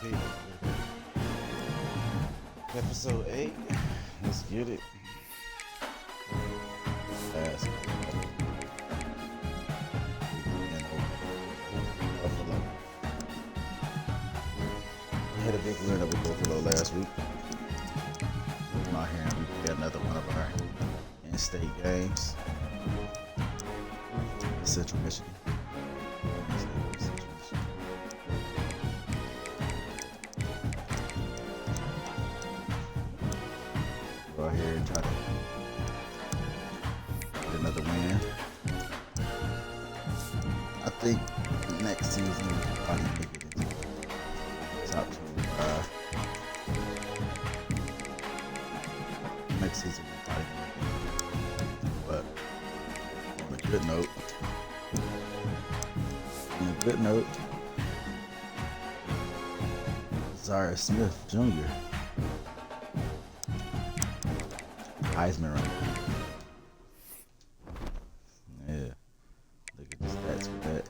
people. Episode 8. Let's get it. Fast. Buffalo. We had a big win over Buffalo last week. Come out here and we got another one of our in-state games. Central Michigan. Go out here and try to get another win. I think next season we'll probably make it into the top 25. Next season we'll probably make it. But on a good note, Zara Smith Jr. Heisman runner. Yeah. Look at the stats for that.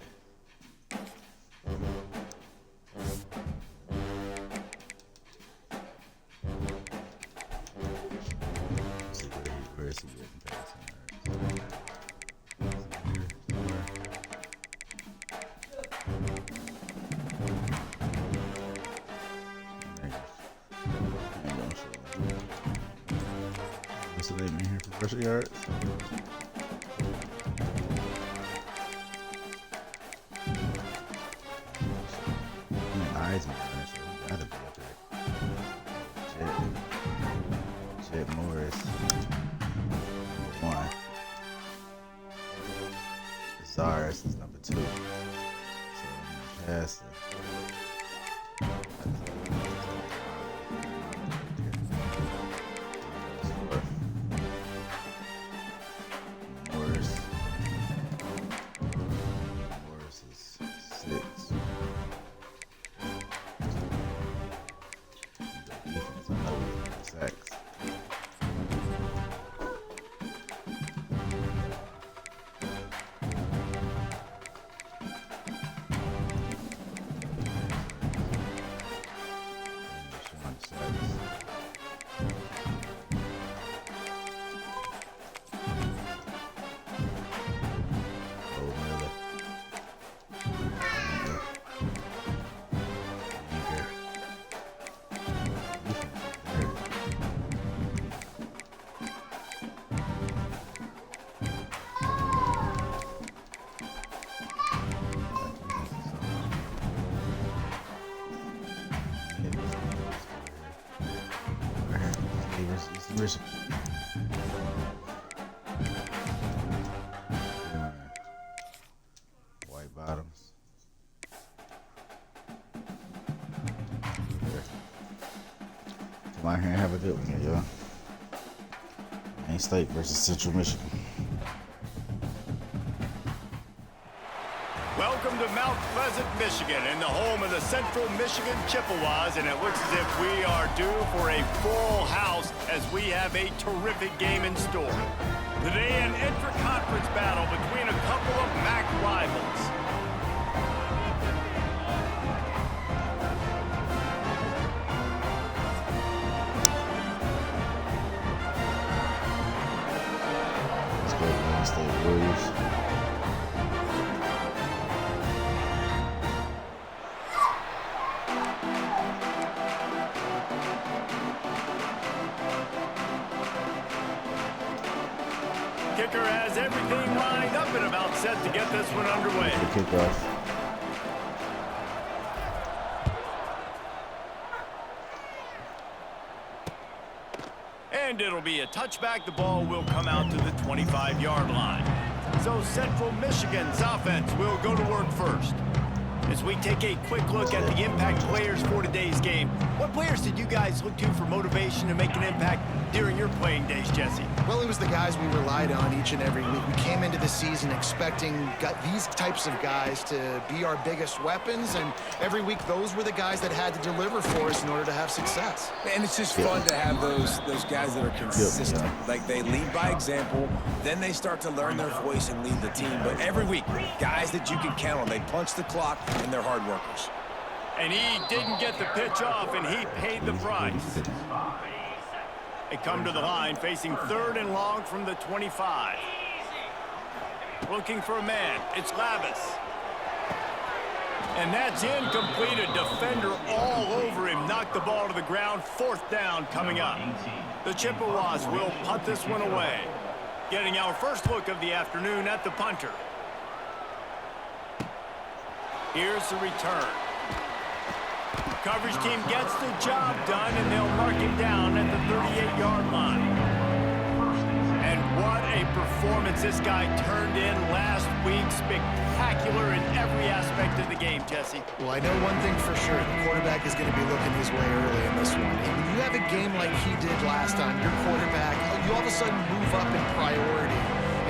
Let's see where is he getting passing? What's the name in here for rushing yards? Heisman, so he gotta be up there. Jet Morris, number 1. Zaris is number 2. So he passed it. Morris is 6. Defense, I know, sacks. White bottoms. Come out here and have a good one, y'all. Maine State versus Central Michigan. Welcome to Mount Pleasant, Michigan, and the home of the Central Michigan Chippewas, and it looks as if we are due for a full house as we have a terrific game in store. Today, an intra-conference battle between a couple of MAC rivals. Let's go to Maine State Warriors. Kicker has everything lined up and about set to get this one underway. The kickoff. And it'll be a touchback. The ball will come out to the 25-yard line. So Central Michigan's offense will go to work first. As we take a quick look at the impact players for today's game, what players did you guys look to for motivation to make an impact during your playing days, Jesse? Well, it was the guys we relied on each and every week. We came into the season expecting these types of guys to be our biggest weapons, and every week those were the guys that had to deliver for us in order to have success. And it's just fun to have those guys that are consistent. Like, they lead by example, then they start to learn their voice and lead the team. But every week, guys that you can count on, they punch the clock, and they're hard workers. And he didn't get the pitch off, and he paid the price. They come to the line, facing 3rd and long from the 25. Looking for a man. It's Lavis. And that's incomplete. A defender all over him. Knocked the ball to the ground. 4th down coming up. The Chippewas will punt this one away. Getting our first look of the afternoon at the punter. Here's the return. Coverage team gets the job done, and they'll mark him down at the 38-yard line. And what a performance this guy turned in last week. Spectacular in every aspect of the game, Jesse. Well, I know one thing for sure. The quarterback is going to be looking his way early in this one. And when you have a game like he did last time, your quarterback, you all of a sudden move up in priority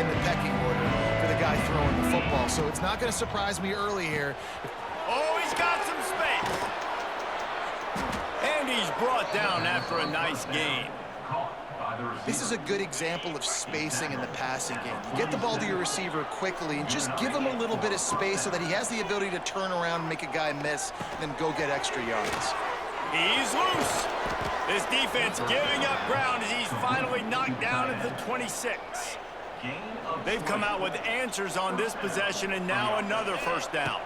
in the pecking order for the guy throwing the football. So it's not going to surprise me early here. Oh, he's got some space. And he's brought down after a nice gain. This is a good example of spacing in the passing game. You get the ball to your receiver quickly and just give him a little bit of space so that he has the ability to turn around and make a guy miss, then go get extra yards. He's loose. This defense giving up ground as he's finally knocked down at the 26. They've come out with answers on this possession, and now another 1st down.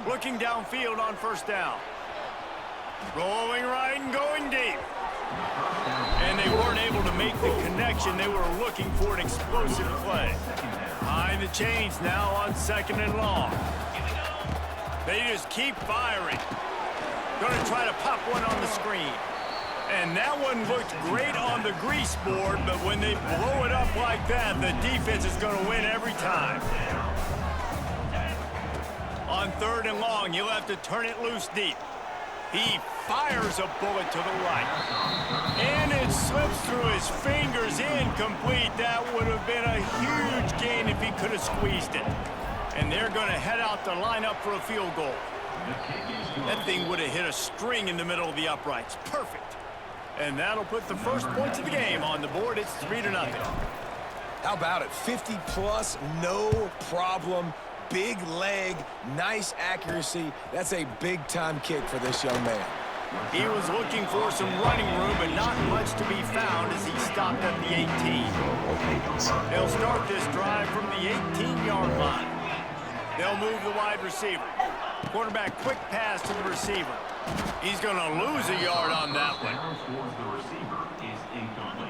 Looking downfield on 1st down. Rolling right and going deep. And they weren't able to make the connection. They were looking for an explosive play. Behind the chains now on 2nd and long. They just keep firing. Going to try to pop one on the screen. And that one looked great on the grease board, but when they blow it up like that, the defense is going to win every time. On 3rd and long, you'll have to turn it loose deep. He fires a bullet to the right. And it slips through his fingers, incomplete. That would have been a huge gain if he could have squeezed it. And they're going to head out to line up for a field goal. That thing would have hit a string in the middle of the uprights. Perfect. And that'll put the first points of the game on the board. It's 3-0. How about it? 50+, no problem. Big leg, nice accuracy. That's a big-time kick for this young man. He was looking for some running room, but not much to be found as he stopped at the 18. They'll start this drive from the 18-yard line. They'll move the wide receiver. Quarterback quick pass to the receiver. He's going to lose a yard on that one.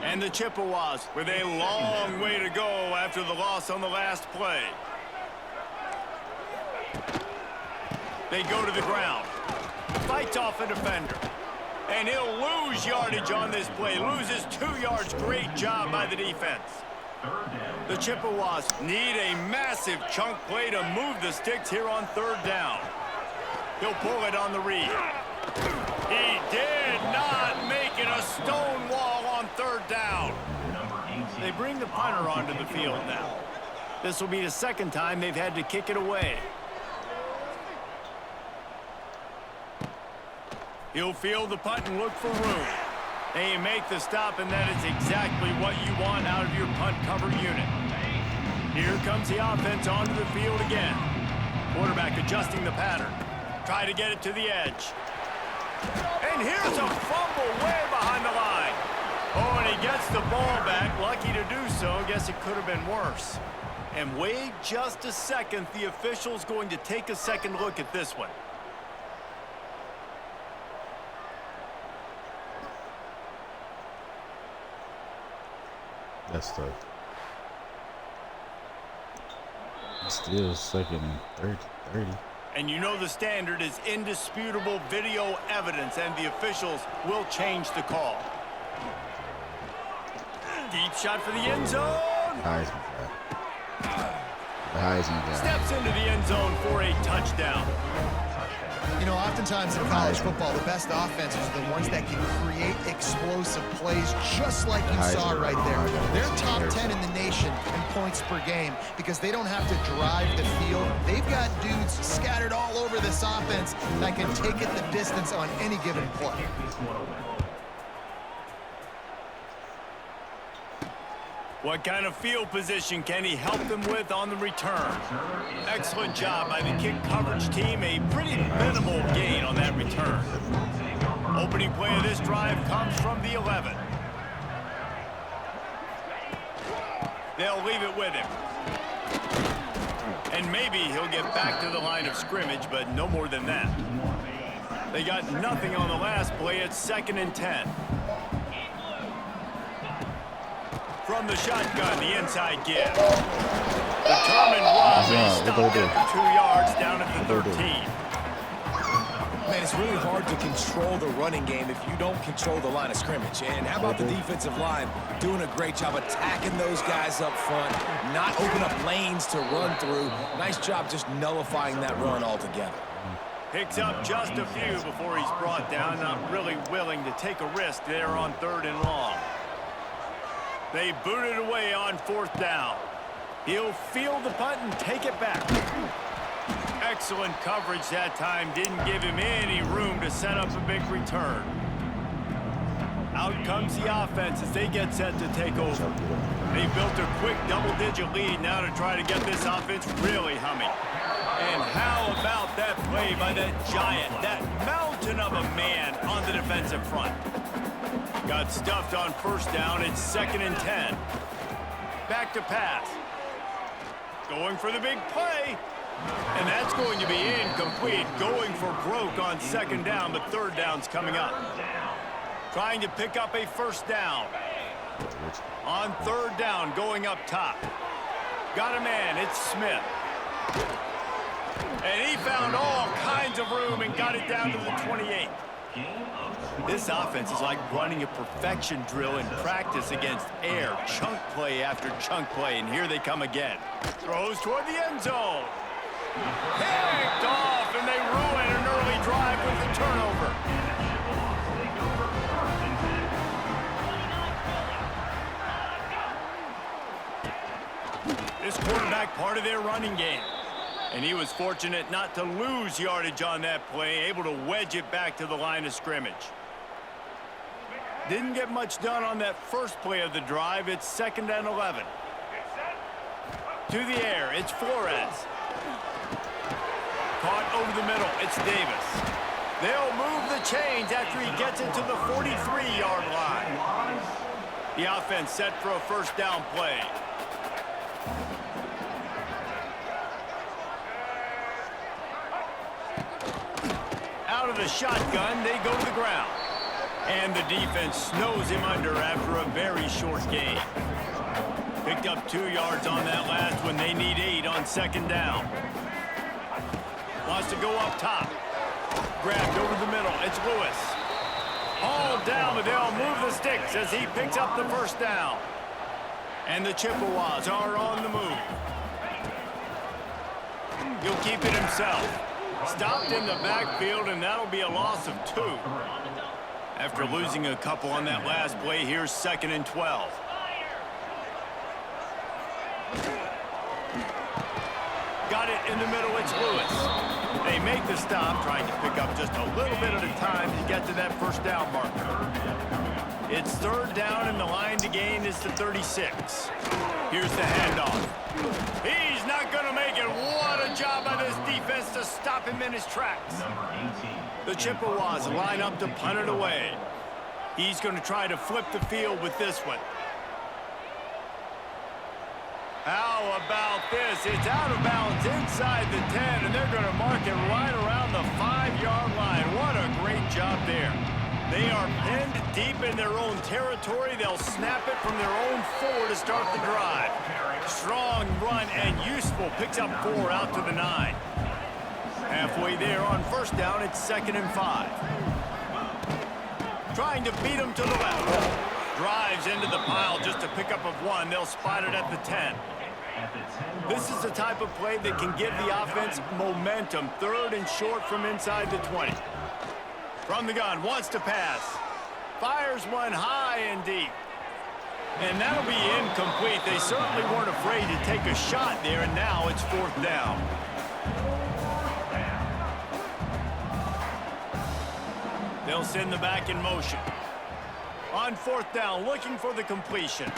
And the Chippewas with a long way to go after the loss on the last play. They go to the ground. Fights off a defender. And he'll lose yardage on this play. Loses 2 yards. Great job by the defense. The Chippewas need a massive chunk play to move the sticks here on 3rd down. He'll pull it on the read. He did not make it a stone wall on 3rd down. They bring the punter onto the field now. This will be the 2nd time they've had to kick it away. He'll field the punt and look for room. They make the stop, and that is exactly what you want out of your punt cover unit. Here comes the offense onto the field again. Quarterback adjusting the pattern. Try to get it to the edge. And here's a fumble way behind the line. Oh, and he gets the ball back. Lucky to do so. Guess it could have been worse. And wait just a second. The official's going to take a second look at this one. That's tough. Still 2nd and 30. And you know the standard is indisputable video evidence, and the officials will change the call. Deep shot for the end zone. Heisman guy. The Heisman guy. Steps into the end zone for a touchdown. You know, oftentimes in college football, the best offenses are the ones that can create explosive plays just like you saw right there. They're top 10 in the nation in points per game because they don't have to drive the field. They've got dudes scattered all over this offense that can take it the distance on any given play. What kind of field position can he help them with on the return? Excellent job by the kick coverage team. A pretty minimal gain on that return. Opening play of this drive comes from the 11. They'll leave it with him. And maybe he'll get back to the line of scrimmage, but no more than that. They got nothing on the last play. It's 2nd and 10. From the shotgun, the inside give. Determined run, but he stopped at 2 yards down at the 13. Man, it's really hard to control the running game if you don't control the line of scrimmage. And how about the defensive line doing a great job attacking those guys up front, not open up lanes to run through. Nice job just nullifying that run altogether. Picks up just a few before he's brought down, not really willing to take a risk there on 3rd and long. They boot it away on 4th down. He'll field the punt and take it back. Excellent coverage that time. Didn't give him any room to set up a big return. Out comes the offense as they get set to take over. They built a quick double-digit lead now to try to get this offense really humming. And how about that play by that giant, that mountain of a man on the defensive front? Got stuffed on 1st down. It's 2nd and 10. Back to pass. Going for the big play. And that's going to be incomplete. Going for broke on 2nd down, but 3rd down's coming up. Trying to pick up a 1st down. On 3rd down, going up top. Got a man. It's Smith. And he found all kinds of room and got it down to the 28. This offense is like running a perfection drill in practice against air. Chunk play after chunk play, and here they come again. Throws toward the end zone. Picked off, and they ruin an early drive with the turnover. This quarterback part of their running game. And he was fortunate not to lose yardage on that play, able to wedge it back to the line of scrimmage. Didn't get much done on that first play of the drive. It's 2nd and 11. To the air, it's Flores. Caught over the middle, it's Davis. They'll move the chains after he gets it to the 43-yard line. The offense set for a 1st down play. Out of the shotgun, they go to the ground. And the defense snows him under after a very short gain. Picked up 2 yards on that last one. They need 8 on 2nd down. Wants to go up top. Grabbed over the middle. It's Lewis. All down, but they'll move the sticks as he picks up the 1st down. And the Chippewas are on the move. He'll keep it himself. Stopped in the backfield, and that'll be a loss of 2. After losing a couple on that last play, here's 2nd and 12. Got it in the middle, it's Lewis. They make the stop, trying to pick up just a little bit at a time to get to that 1st down marker. It's 3rd down, and the line to gain is the 36. Here's the handoff. He's not going to make it. What a job by this defense to stop him in his tracks. The Chippewas line up to punt it away. He's going to try to flip the field with this one. How about this? It's out of bounds inside the 10, and they're going to mark it right around the 5-yard line. What a great job there. They are pinned deep in their own territory. They'll snap it from their own 4 to start the drive. Strong run and useful. Picks up 4 out to the 9. Halfway there on 1st down, it's 2nd and 5. Trying to beat him to the left. Drives into the pile just to pick up of 1. They'll spot it at the 10. This is the type of play that can give the offense momentum. 3rd and short from inside the 20. From the gun, wants to pass. Fires one high and deep. And that'll be incomplete. They certainly weren't afraid to take a shot there, and now it's 4th down. They'll send the back in motion. On 4th down, looking for the completion.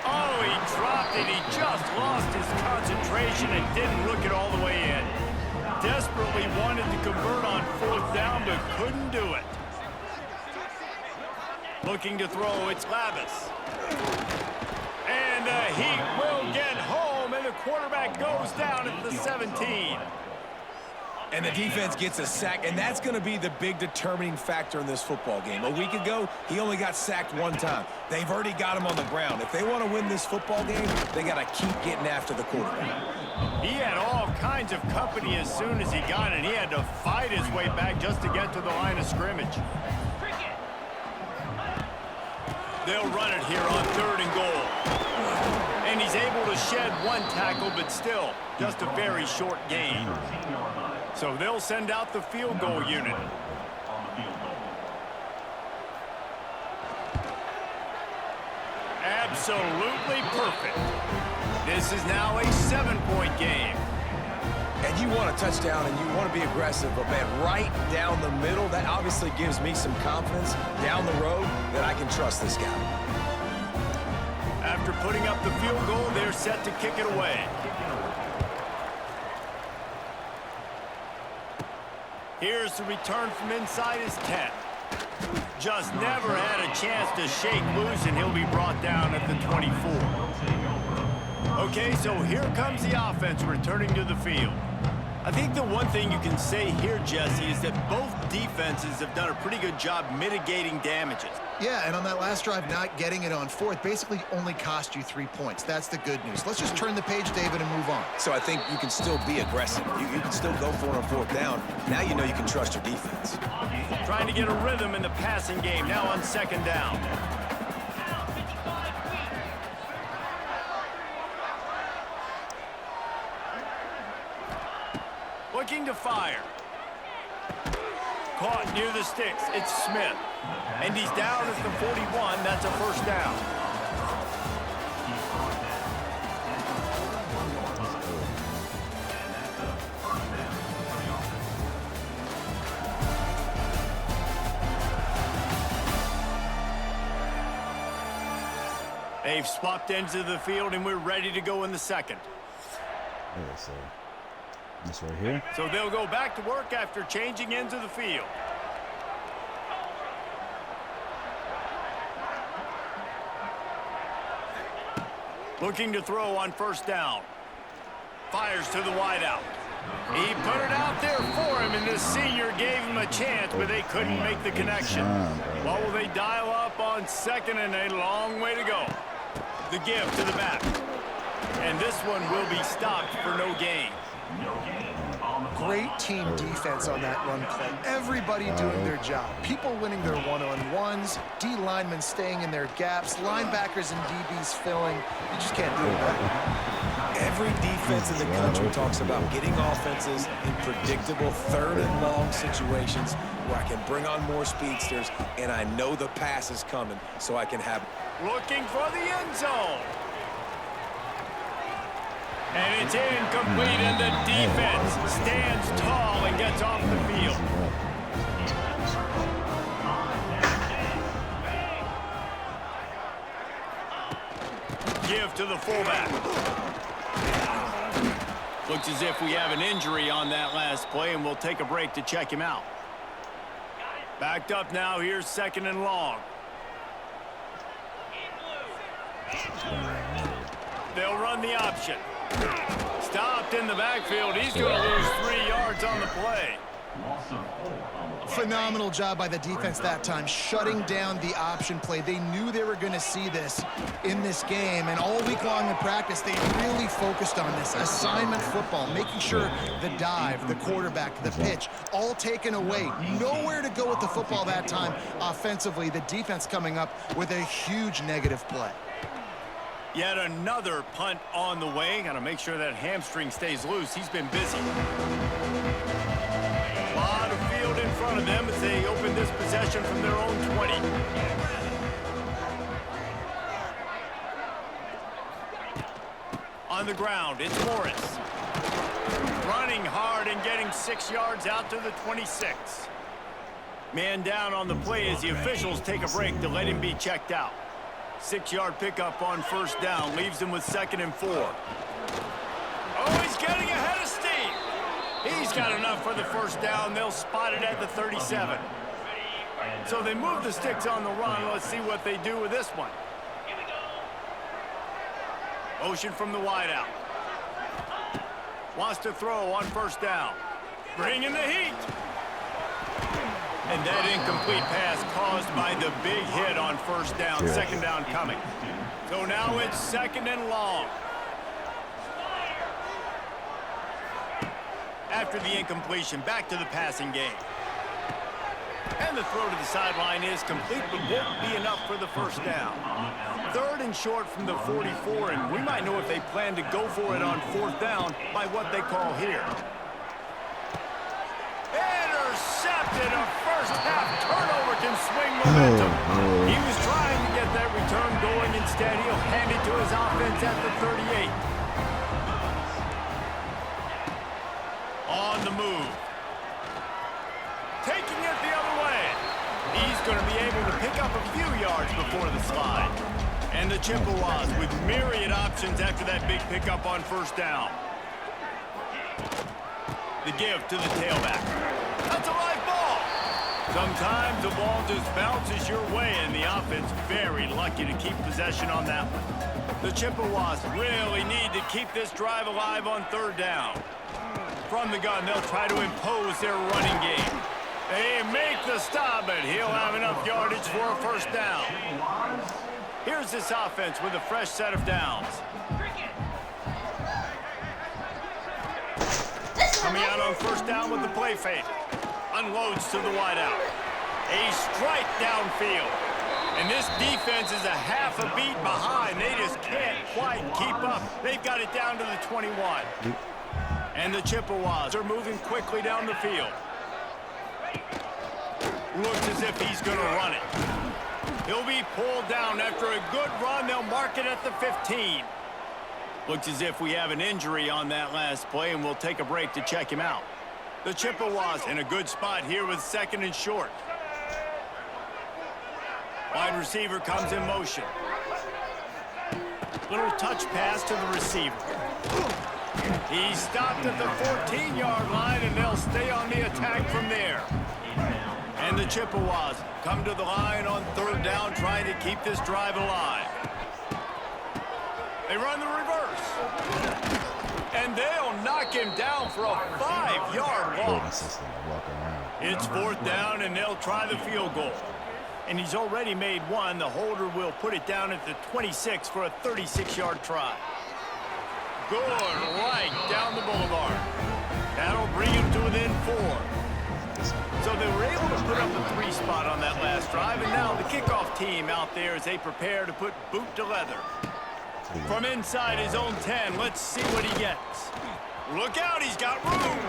Oh, he dropped it. He just lost his concentration and didn't look it all the way in. Desperately wanted to convert on 4th down, but couldn't do it. Looking to throw, it's Lavis. And the Heat will get home, and the quarterback goes down at the 17. And the defense gets a sack, and that's going to be the big determining factor in this football game. A week ago, he only got sacked 1 time. They've already got him on the ground. If they want to win this football game, they got to keep getting after the quarterback. He had all kinds of company as soon as he got it. He had to fight his way back just to get to the line of scrimmage. They'll run it here on 3rd and goal. And he's able to shed 1 tackle, but still, just a very short gain. So they'll send out the field goal unit. Absolutely perfect. This is now a 7-point game. And you want a touchdown and you want to be aggressive, but man, right down the middle, that obviously gives me some confidence down the road that I can trust this guy. After putting up the field goal, they're set to kick it away. Here's the return from inside his 10. Just never had a chance to shake loose, and he'll be brought down at the 24. Okay, so here comes the offense returning to the field. I think the one thing you can say here, Jesse, is that both defenses have done a pretty good job mitigating damages. Yeah, and on that last drive, not getting it on 4th basically only cost you 3 points. That's the good news. Let's just turn the page, David, and move on. So I think you can still be aggressive. You can still go for it on 4th down. Now you know you can trust your defense. Trying to get a rhythm in the passing game, now on 2nd down. Looking to fire. Caught near the sticks. It's Smith. And he's down at the 41. That's a 1st down. They've swapped ends of the field, and we're ready to go in the 2nd. Okay, so this right here. So they'll go back to work after changing ends of the field. Looking to throw on 1st down. Fires to the wideout. He put it out there for him, and this senior gave him a chance, but they couldn't make the connection. What will they dial up on 2nd, and a long way to go? The give to the back. And this one will be stopped for no gain. Great team defense on that run play. Everybody doing their job. People winning their one-on-ones, D linemen staying in their gaps, linebackers and DBs filling. You just can't do it better. Every defense in the country talks about getting offenses in predictable 3rd and long situations where I can bring on more speedsters and I know the pass is coming so I can have. Looking for the end zone. And it's incomplete, and the defense stands tall and gets off the field. Give to the fullback. Looks as if we have an injury on that last play, and we'll take a break to check him out. Backed up now, here's 2nd and long. They'll run the option. Stopped in the backfield. He's going to lose 3 yards on the play. Phenomenal job by the defense that time, shutting down the option play. They knew they were going to see this in this game, and all week long in practice, they really focused on this. Assignment football, making sure the dive, the quarterback, the pitch, all taken away. Nowhere to go with the football that time offensively. The defense coming up with a huge negative play. Yet another punt on the way. Got to make sure that hamstring stays loose. He's been busy. A lot of field in front of them as they open this possession from their own 20. On the ground, it's Morris. Running hard and getting 6 yards out to the 26. Man down on the play as the officials take a break to let him be checked out. 6-yard pickup on first down leaves him with 2nd and 4. Oh, he's getting ahead of steam. He's got enough for the first down. They'll spot it at the 37. So they move the sticks on the run. Let's see what they do with this one. Motion from the wideout. Wants to throw on first down. Bringing the heat. And that incomplete pass caused by the big hit on first down. 2nd down coming. So now it's 2nd and long. After the incompletion, back to the passing game. And the throw to the sideline is complete, but won't be enough for the first down. 3rd and short from the 44, and we might know if they plan to go for it on 4th down by what they call here. Intercepted. A first-half turnover can swing momentum. He was trying to get that return going. Instead, he'll hand it to his offense at the 38. On the move. Taking it the other way. He's going to be able to pick up a few yards before the slide. And the Chippewas with myriad options after that big pickup on first down. The give to the tailback. That's a live ball. Sometimes the ball just bounces your way, and the offense very lucky to keep possession on that one. The Chippewas really need to keep this drive alive on 3rd down. From the gun, they'll try to impose their running game. They make the stop, but he'll have enough yardage for a first down. Here's this offense with a fresh set of downs. Coming out on first down with the play fake. Unloads to the wideout. A strike downfield. And this defense is a half a beat behind. They just can't quite keep up. They've got it down to the 21. And the Chippewas are moving quickly down the field. Looks as if he's going to run it. He'll be pulled down after a good run. They'll mark it at the 15. Looks as if we have an injury on that last play, and we'll take a break to check him out. The Chippewas in a good spot here with 2nd and short. Wide receiver comes in motion. Little touch pass to the receiver. He stopped at the 14-yard line, and they'll stay on the attack from there. And the Chippewas come to the line on 3rd down, trying to keep this drive alive. They run the reverse. And they'll knock him down for a 5-yard loss. It's 4th down, and they'll try the field goal. And he's already made one. The holder will put it down at the 26 for a 36-yard try. Good right down the boulevard. That'll bring him to within 4. So they were able to put up a 3 spot on that last drive, and now the kickoff team out there as they prepare to put boot to leather. From inside his own 10, let's see what he gets. Look out, he's got room.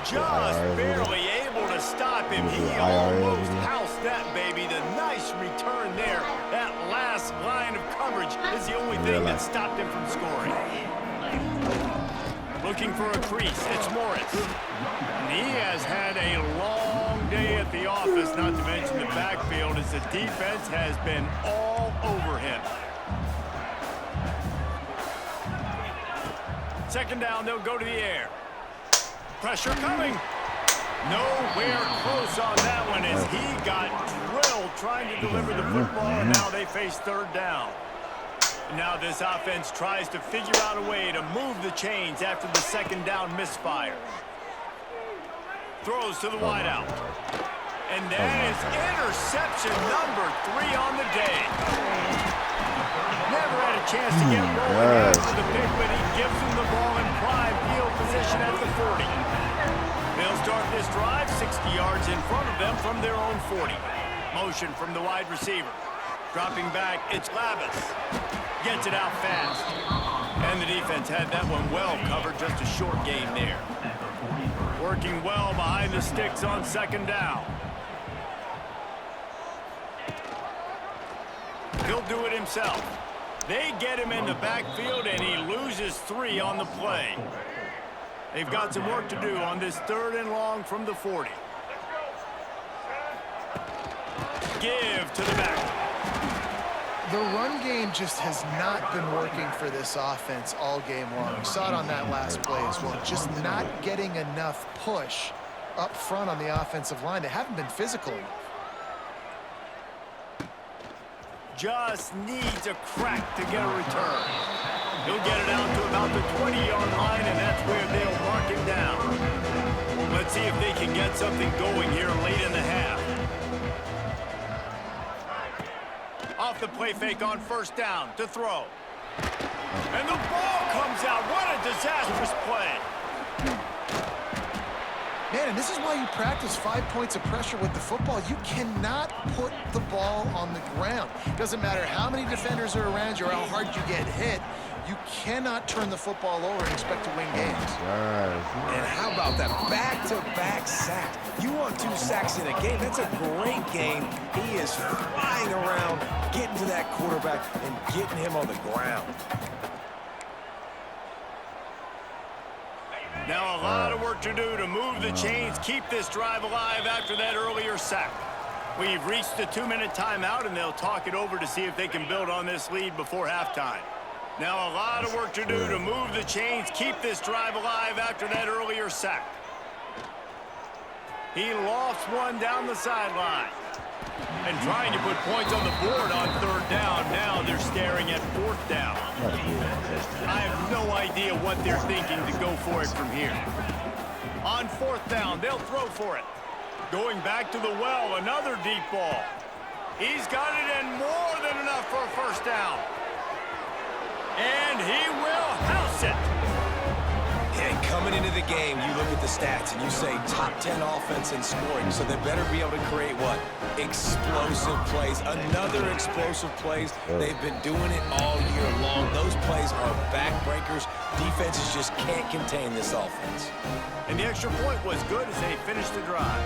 Just barely able to stop him. He almost housed that baby. The nice return there. That last line of coverage is the only thing that stopped him from scoring. Looking for a crease, it's Morris. And he has had a long day at the office, not to mention the backfield, as the defense has been all over him. 2nd down, they'll go to the air. Pressure coming. Nowhere close on that one as he got drilled trying to deliver the football, and now they face 3rd down. Now this offense tries to figure out a way to move the chains after the 2nd down misfire. Throws to the wideout. And that is interception number 3 on the day. Never had a chance to get rolling after the pick, but he gives him the ball in prime field position at the 40. They'll start this drive 60 yards in front of them from their own 40. Motion from the wide receiver. Dropping back, it's Lavis. Gets it out fast. And the defense had that one well covered, just a short gain there. Working well behind the sticks on 2nd down. He'll do it himself. They get him in the backfield, and he loses 3 on the play. They've got some work to do on this 3rd and long from the 40. Give to the back. The run game just has not been working for this offense all game long. We saw it on that last play as well. Just not getting enough push up front on the offensive line. They haven't been physical enough. Just needs a crack to get a return. He'll get it out to about the 20-yard line, and that's where they'll mark him down. Let's see if they can get something going here late in the half. Off the play fake on first down to throw. And the ball comes out. What a disastrous play. Man, and this is why you practice 5 points of pressure with the football. You cannot put the ball on the ground. Doesn't matter how many defenders are around you or how hard you get hit. You cannot turn the football over and expect to win games. And how about that back-to-back sack? You want 2 sacks in a game, that's a great game. He is flying around, getting to that quarterback and getting him on the ground. Now a lot of work to do to move the chains, keep this drive alive after that earlier sack. We've reached the 2-minute timeout, and they'll talk it over to see if they can build on this lead before halftime. Now a lot of work to do to move the chains, keep this drive alive after that earlier sack. He lofts one down the sideline. And trying to put points on the board on 3rd down. Now they're staring at 4th down. I have no idea what they're thinking to go for it from here. On 4th down, they'll throw for it. Going back to the well, another deep ball. He's got it and more than enough for a 1st down. And he will house it. And coming into the game, you look at the stats and you say top 10 offense in scoring, so they better be able to create what? Explosive plays. Another explosive plays. They've been doing it all year long. Those plays are backbreakers. Defenses just can't contain this offense. And the extra point was good as they finished the drive.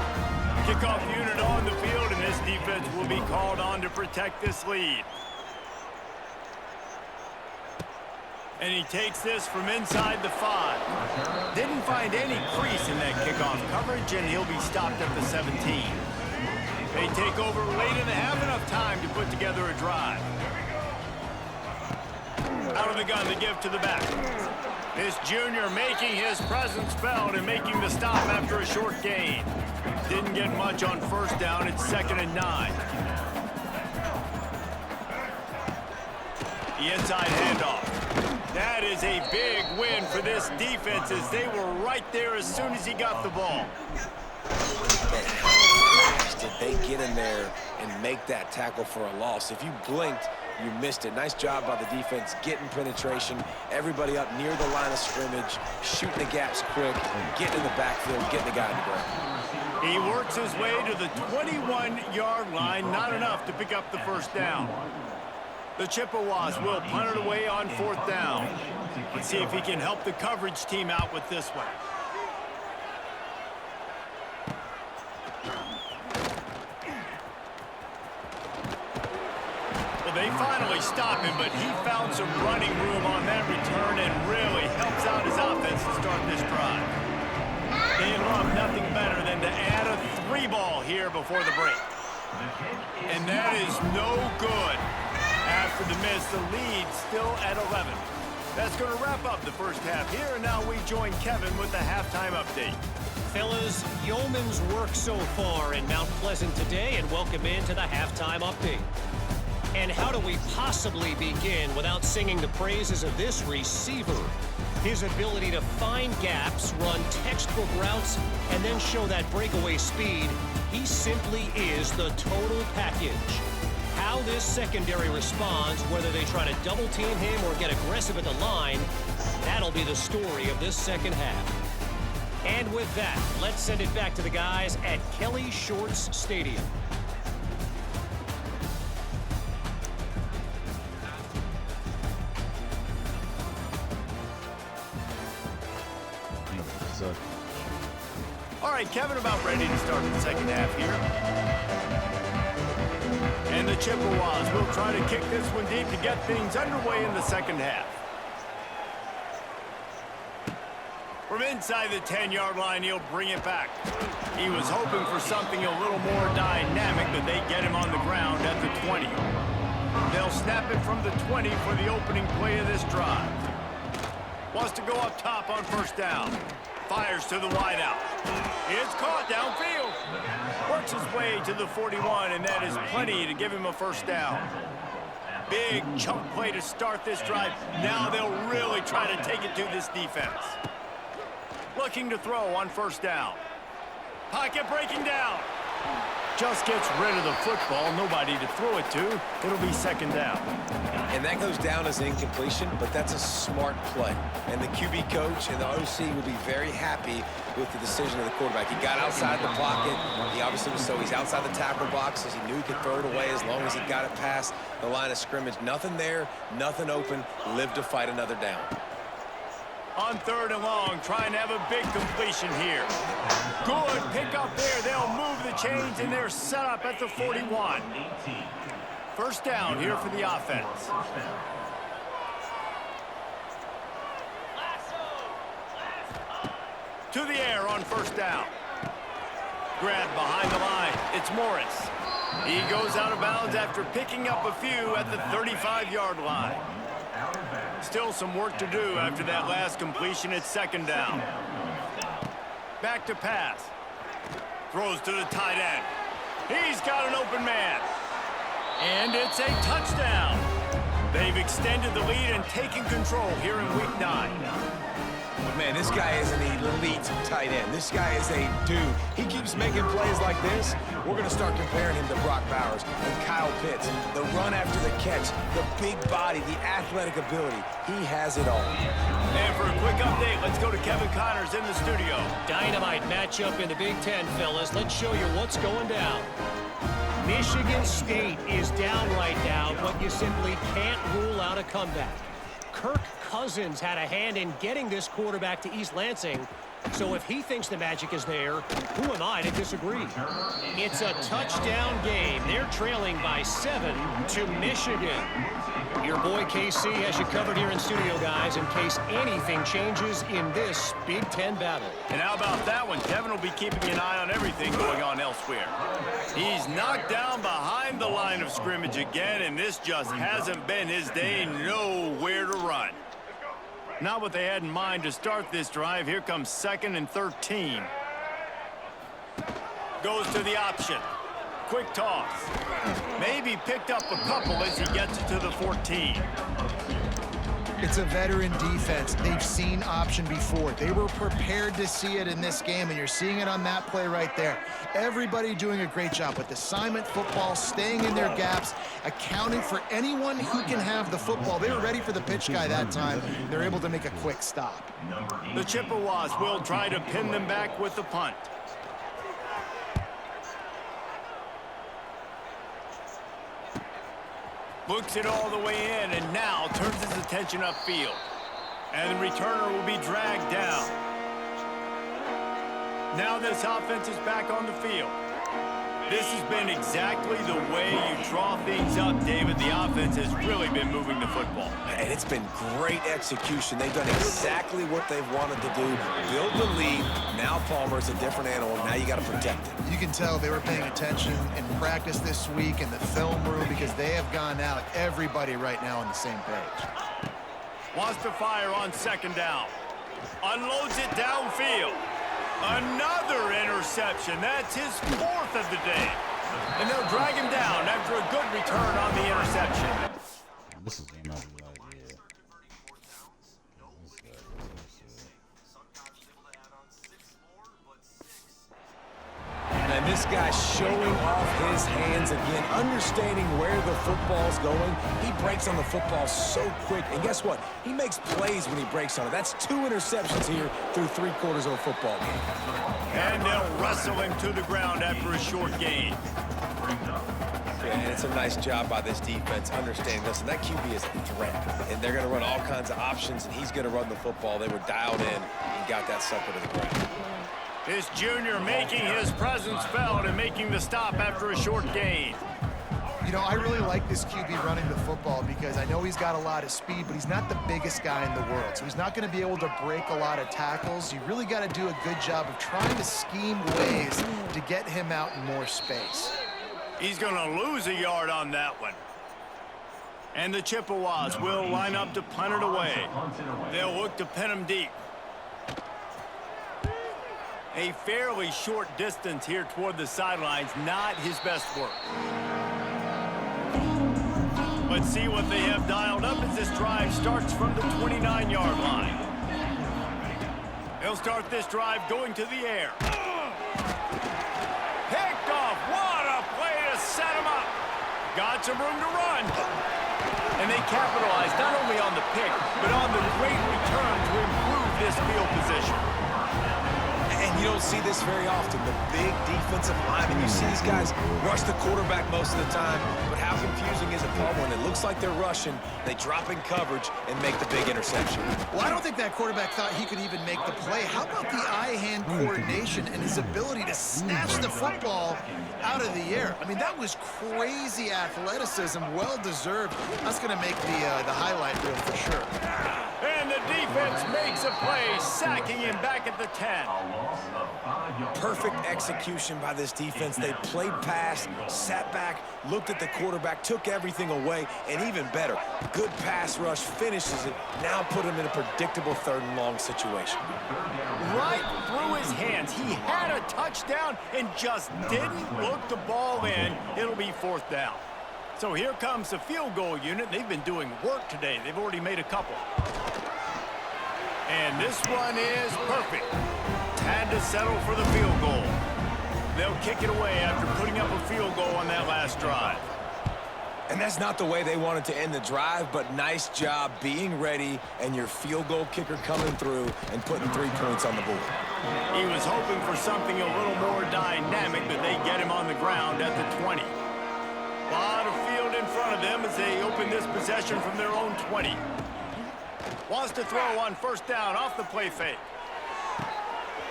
Kickoff unit on the field, and this defense will be called on to protect this lead. And he takes this from inside the 5. Didn't find any crease in that kickoff coverage, and he'll be stopped at the 17. They take over late in the half, enough time to put together a drive. Out of the gun to give to the back. This junior making his presence felt and making the stop after a short gain. Didn't get much on 1st down. It's 2nd and 9. The inside handoff. That is a big win for this defense as they were right there as soon as he got the ball. And how fast did they get in there and make that tackle for a loss? If you blinked, you missed it. Nice job by the defense getting penetration. Everybody up near the line of scrimmage, shooting the gaps quick, getting in the backfield, getting the guy in the ground. He works his way to the 21-yard line, not enough to pick up the 1st down. The Chippewas will punt it away on 4th down. Let's see if he can help the coverage team out with this one. Well, they finally stop him, but he found some running room on that return and really helps out his offense to start this drive. They love nothing better than to add a 3-ball here before the break. And that is no good. After the miss, the lead still at 11. That's going to wrap up the 1st half here, and now we join Kevin with the halftime update. Fellas, yeoman's work so far in Mount Pleasant today, and welcome into the halftime update. And how do we possibly begin without singing the praises of this receiver? His ability to find gaps, run textbook routes, and then show that breakaway speed. He simply is the total package. How this secondary responds, whether they try to double team him or get aggressive at the line, that'll be the story of this 2nd half. And with that, let's send it back to the guys at Kelly Shorts Stadium. All right, Kevin, about ready to start the 2nd half here. And the Chippewas will try to kick this one deep to get things underway in the 2nd half. From inside the 10-yard line, he'll bring it back. He was hoping for something a little more dynamic, but they get him on the ground at the 20. They'll snap it from the 20 for the opening play of this drive. Wants to go up top on first down. Fires to the wideout. It's caught downfield. Works his way to the 41, and that is plenty to give him a first down. Big chunk play to start this drive. Now they'll really try to take it to this defense. Looking to throw on first down. Pocket breaking down. Just gets rid of the football. Nobody to throw it to. It'll be second down. And that goes down as incompletion, but that's a smart play. And the QB coach and the OC will be very happy with the decision of the quarterback. He got outside the pocket. He obviously was he's outside the tackle box, as he knew he could throw it away as long as he got it past the line of scrimmage. Nothing there, nothing open. Live to fight another down. On third and long, trying to have a big completion here. Good pick up there. They'll move the chains, and they're set up at the 41. First down here for the offense. To the air on first down. Grab behind the line. It's Morris. He goes out of bounds after picking up a few at the 35-yard line. Still some work to do after that last completion. It's second down. Back to pass. Throws to the tight end. He's got an open man. And it's a touchdown. They've extended the lead and taken control here in week 9. Man, this guy is an elite tight end. This guy is a dude. He keeps making plays like this. We're going to start comparing him to Brock Bowers and Kyle Pitts. The run after the catch, the big body, the athletic ability. He has it all. And for a quick update, let's go to Kevin Connors in the studio. Dynamite matchup in the Big Ten, fellas. Let's show you what's going down. Michigan State is down right now, but you simply can't rule out a comeback. Kirk Cousins had a hand in getting this quarterback to East Lansing, so if he thinks the magic is there, who am I to disagree? It's a touchdown game. They're trailing by 7 to Michigan. Your boy KC has you covered here in studio, guys, in case anything changes in this Big Ten battle. And how about that one? Kevin will be keeping an eye on everything going on elsewhere. He's knocked down behind the line of scrimmage again, and this just hasn't been his day. Nowhere to run. Not what they had in mind to start this drive. Here comes 2nd and 13. Goes to the option. Quick toss. Maybe picked up a couple as he gets to the 14. It's a veteran defense. They've seen option before. They were prepared to see it in this game, and you're seeing it on that play right there. Everybody doing a great job with assignment football, staying in their gaps, accounting for anyone who can have the football. They were ready for the pitch guy that time. They're able to make a quick stop. The Chippewas will try to pin them back with the punt. Looks it all the way in, and now turns his attention upfield. And the returner will be dragged down. Now this offense is back on the field. This has been exactly the way you draw things up, David. The offense has really been moving the football. And it's been great execution. They've done exactly what they've wanted to do. Build the lead. Now Palmer's a different animal. Now you got to protect it. You can tell they were paying attention in practice this week in the film room because they have gone out, everybody right now on the same page. Wants to fire on second down. Unloads it downfield. Another interception. That's his 4th of the day. And they'll drag him down after a good return on the interception. This is gonna be like, yeah. And this guy's showing off his hands again, understanding where the football's going. He breaks on the football so quick. And guess what? He makes plays when he breaks on it. That's 2 interceptions here through 3/4 of a football game. And they'll wrestle him to the ground after a short gain. Yeah, and it's a nice job by this defense understanding, listen, that QB is a threat. And they're going to run all kinds of options, and he's going to run the football. They were dialed in and got that sucker to the ground. This junior making his presence felt and making the stop after a short gain. You know, I really like this QB running the football because I know he's got a lot of speed, but he's not the biggest guy in the world. So he's not going to be able to break a lot of tackles. You really got to do a good job of trying to scheme ways to get him out in more space. He's going to lose a yard on that one. And the Chippewas will line up to punt it away. They'll look to pin them deep. A fairly short distance here toward the sidelines, not his best work. Let's see what they have dialed up as this drive starts from the 29-yard line. They'll start this drive going to the air. Picked off. What a play to set him up. Got some room to run. And they capitalized not only on the pick, but on the great return to improve this field position. And you don't see this very often, the big defensive linemen. You see these guys rush the quarterback most of the time, but how confusing is it, Paul, when it looks like they're rushing, they drop in coverage and make the big interception? Well, I don't think that quarterback thought he could even make the play. How about the eye-hand coordination and his ability to snatch the football out of the air? I mean, that was crazy athleticism, well-deserved. That's going to make the highlight reel for sure. And the defense makes a play, sacking him back at the 10. Perfect execution by this defense. They played pass, sat back, looked at the quarterback, took everything away, and even better, good pass rush, finishes it, now put him in a predictable 3rd and long situation. Right through his hands. He had a touchdown and just didn't look the ball in. It'll be 4th down. So here comes the field goal unit. They've been doing work today. They've already made a couple. And this one is perfect. Had to settle for the field goal. They'll kick it away after putting up a field goal on that last drive. And that's not the way they wanted to end the drive, but nice job being ready and your field goal kicker coming through and putting 3 points on the board. He was hoping for something a little more dynamic, but they get him on the ground at the 20. A lot of field in front of them as they open this possession from their own 20. Wants to throw on 1st down off the play fake.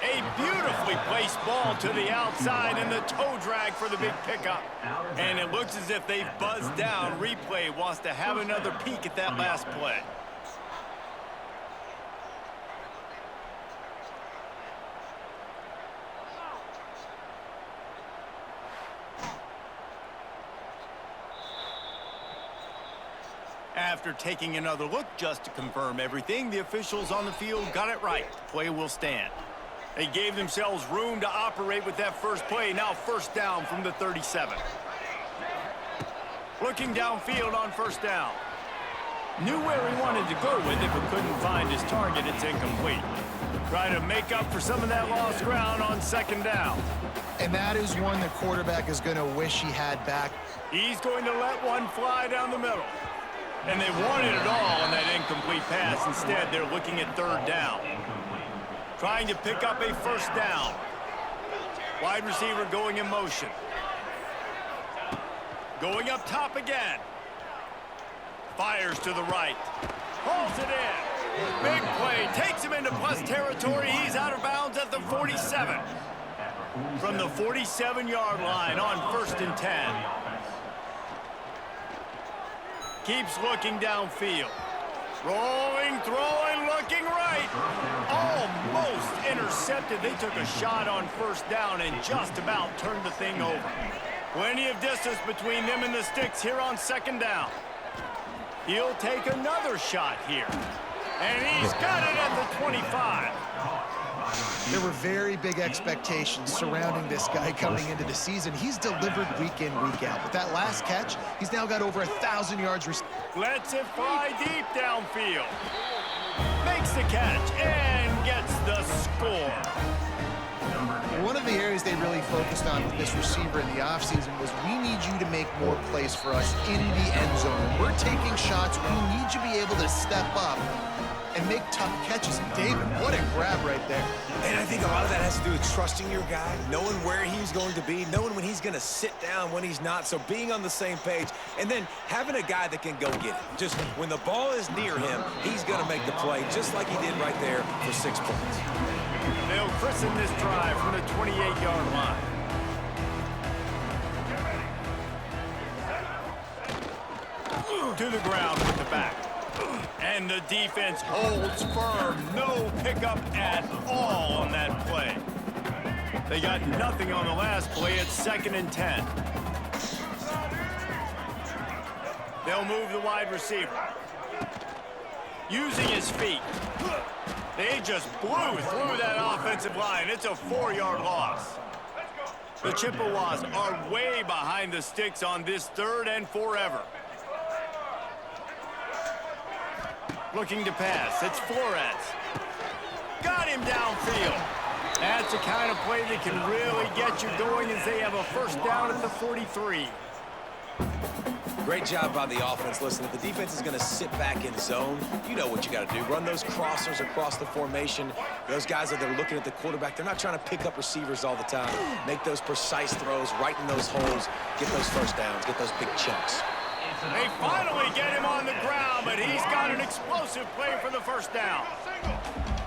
A beautifully placed ball to the outside and the toe drag for the big pickup. And it looks as if they've buzzed down. Replay wants to have another peek at that last play. After taking another look just to confirm everything, the officials on the field got it right. Play will stand. They gave themselves room to operate with that first play. Now 1st down from the 37. Looking downfield on 1st down. Knew where he wanted to go with it, but couldn't find his target. It's incomplete. Try to make up for some of that lost ground on 2nd down. And that is one the quarterback is going to wish he had back. He's going to let one fly down the middle. And they wanted it all on that incomplete pass. Instead, they're looking at 3rd down. Trying to pick up a 1st down. Wide receiver going in motion. Going up top again. Fires to the right. Hauls it in. Big play. Takes him into plus territory. He's out of bounds at the 47. From the 47-yard line on 1st and 10. Keeps looking downfield. Rolling, throwing, looking right. Almost intercepted. They took a shot on 1st down and just about turned the thing over. Plenty of distance between them and the sticks here on 2nd down. He'll take another shot here. And he's got it at the 25. There were very big expectations surrounding this guy coming into the season. He's delivered week in, week out. With that last catch, he's now got over 1,000 yards. Lets it fly deep downfield. Makes the catch and gets the score. One of the areas they really focused on with this receiver in the offseason was we need you to make more plays for us in the end zone. We're taking shots. We need you to be able to step up and make tough catches. And David, what a grab right there. And I think a lot of that has to do with trusting your guy, knowing where he's going to be, knowing when he's going to sit down, when he's not. So being on the same page, and then having a guy that can go get it. Just when the ball is near him, he's going to make the play, just like he did right there for 6 points. They'll christen this drive from the 28-yard line. To the ground with the back. And the defense holds firm. No pickup at all on that play. They got nothing on the last play. It's 2nd and 10. They'll They'll move the wide receiver. Using his feet. They just blew through that offensive line. It's a 4-yard loss. The Chippewas are way behind the sticks on this 3rd and forever. Looking to pass. It's Flores. Got him downfield. That's the kind of play that can really get you going as they have a first down at the 43. Great job by the offense. Listen, if the defense is going to sit back in zone, you know what you got to do. Run those crossers across the formation. Those guys that are looking at the quarterback, they're not trying to pick up receivers all the time. Make those precise throws right in those holes. Get those first downs. Get those big chunks. They finally get him on the ground, but he's got an explosive play for the first down.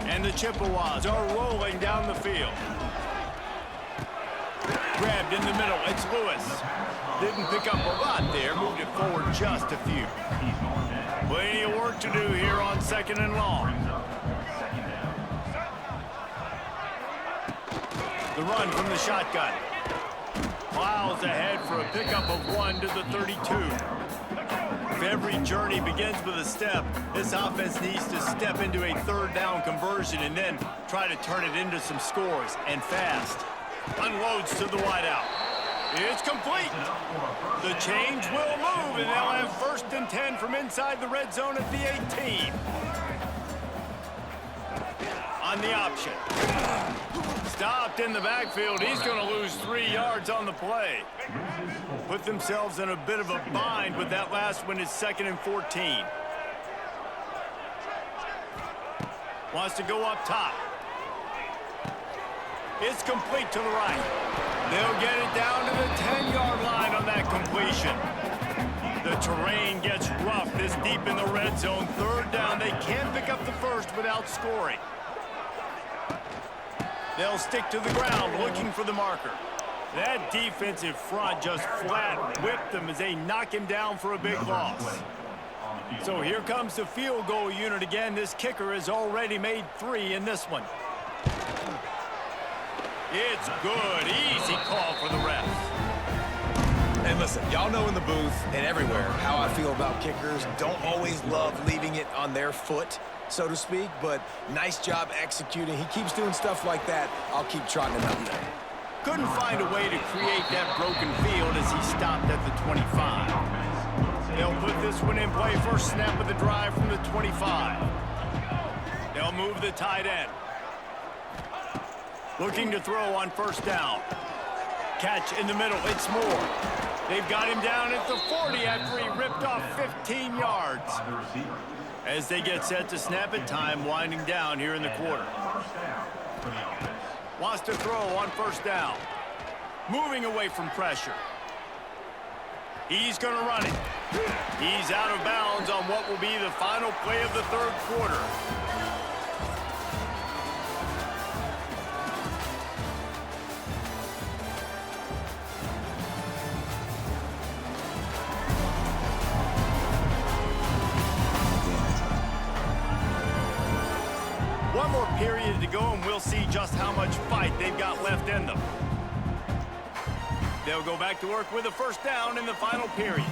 And the Chippewas are rolling down the field. Grabbed in the middle. It's Lewis. Didn't pick up a lot there. Moved it forward just a few. Plenty of work to do here on 2nd and long. The run from the shotgun. Plows ahead for a pickup of 1 to the 32. If every journey begins with a step, this offense needs to step into a 3rd down conversion and then try to turn it into some scores, and fast. Unloads to the wideout. It's complete. The change will move, and they'll have 1st and 10 from inside the red zone at the 18. On the option. Stopped in the backfield. He's going to lose 3 yards on the play. Put themselves in a bit of a bind with that last one. Is 2nd and 14. Wants to go up top. It's complete to the right. They'll get it down to the 10-yard line on that completion. The terrain gets rough this deep in the red zone. 3rd down. They can't pick up the first without scoring. They'll stick to the ground looking for the marker. That defensive front just flat whipped them as they knock him down for a big loss. So here comes the field goal unit again. This kicker has already made 3 in this one. It's good. Easy call for the refs. And listen, y'all know in the booth and everywhere how I feel about kickers. Don't always love leaving it on their foot, so to speak, but nice job executing. He keeps doing stuff like that. I'll keep trotting him out there. Couldn't find a way to create that broken field as he stopped at the 25. They'll put this one in play. First snap of the drive from the 25. They'll move the tight end. Looking to throw on 1st down. Catch in the middle. It's Moore. They've got him down at the 40 after he ripped off 15 yards. As they get set to snap it, time winding down here in the quarter. Wants to throw on 1st down. Moving away from pressure. He's going to run it. He's out of bounds on what will be the final play of the 3rd quarter. One more period to go, and we'll see just how much fight they've got left in them. They'll go back to work with a 1st down in the final period.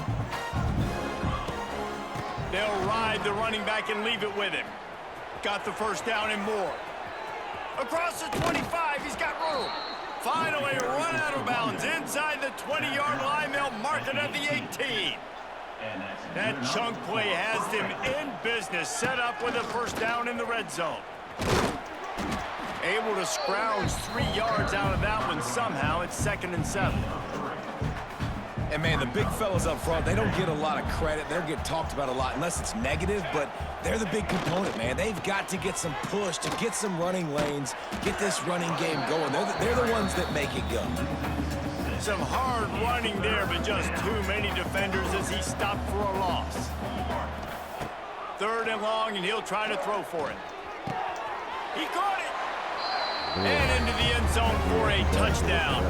They'll ride the running back and leave it with him. Got the 1st down and more. Across the 25, he's got room. Finally run out of bounds inside the 20-yard line. They'll mark it at the 18. That chunk play has them in business, set up with a 1st down in the red zone. Able to scrounge 3 yards out of that one somehow. It's 2nd and 7. And, man, the big fellas up front, they don't get a lot of credit. They don't get talked about a lot unless it's negative, but they're the big component, man. They've got to get some push, to get some running lanes, get this running game going. They're the ones that make it go. Some hard running there, but just too many defenders as he stopped for a loss. 3rd and long, and he'll try to throw for it. He caught it. And into the end zone for a touchdown.